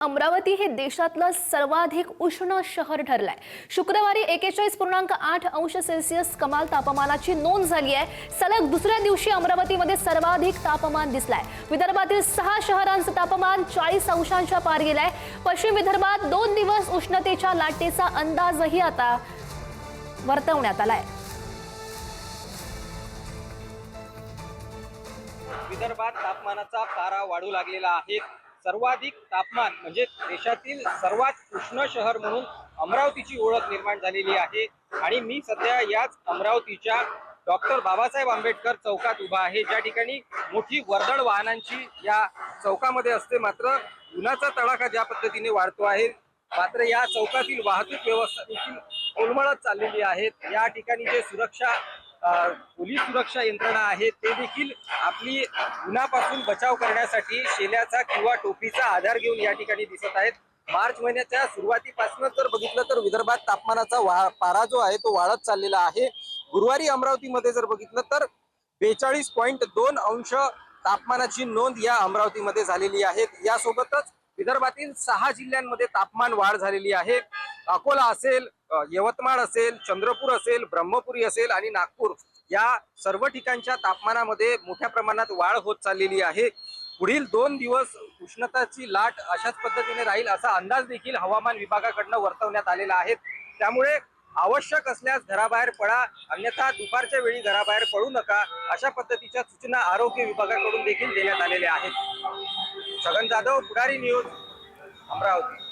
अमरावती हे देशातलं सर्वाधिक उष्ण शहर ठरलंय। शुक्रवारी 41.8 अंश सेल्सिअस कमाल तापमानाची नोंद झाली आहे। सलग दुसऱ्या दिवशी अमरावतीमध्ये सर्वाधिक तापमान दिसलंय। विदर्भातील 6 शहरांचं तापमान 40 अंशांच्या पार गेलंय। पश्चिम विदर्भात 2 दिवस उष्णतेच्या लाटेचा अंदाजही आता वर्तवण्यात आलाय। विदर्भात तापमानाचा पारा वाढू लागलेला आहे। सर्वाधिक तापमान म्हणजे देशातील सर्वात उष्ण शहर म्हणून अमरावतीची ओळख निर्माण झालेली आहे। आणि मी सध्या याच अमरावतीच्या डॉक्टर बाबासाहेब आंबेडकर चौकात उभा आहे, ज्या ठिकाणी मोठी वर्दळ वाहनांची या चौकामध्ये असते। मात्र उन्हाचा तडाखा ज्या पद्धतीने वाढतो आहे, मात्र या चौकातील वाहतूक व्यवस्था देखील कोलमडत चाललेली आहे। या ठिकाणी जे पोलीस सुरक्षा यंत्रणा आहे ते देखील आपली उन्हापासून बचाव करण्यासाठी शेल्याचा किंवा टोपीचा आधार घेऊन या ठिकाणी दिसत आहेत। मार्च महिन्याच्या सुरुवातीपासून जर बघितलं तर विदर्भात तापमानाचा पारा जो आहे तो वाढत चाललेला आहे। गुरुवारी अमरावतीमध्ये जर बघितलं तर 42.2 अंश तापमानाची नोंद या अमरावतीमध्ये झालेली आहे। यासोबतच विदर्भातील 6 जिल्ह्यांमध्ये तापमान वाढ झालेली आहे। अकोला असेल, यवतमाळ असेल, चंद्रपूर असेल, ब्रह्मपुरी असेल आणि नागपूर या सर्व ठिकाणच्या तापमानामध्ये मोठ्या प्रमाणात वाढ होत चाललेली आहे। पुढील 2 दिवस उष्णताची लाट अशाच पद्धतीने राहील असा अंदाज देखील हवामान विभागाकडून वर्तवण्यात आलेला आहे। त्यामुळे आवश्यक असल्यास घराबाहेर पडा, अन्यथा दुपारच्या वेळी घराबाहेर पडू नका, अशा पद्धतीच्या सूचना आरोग्य विभागाकडून देखील देण्यात आलेल्या आहेत। छगन जाधव, पुढारी न्यूज, अमरावती।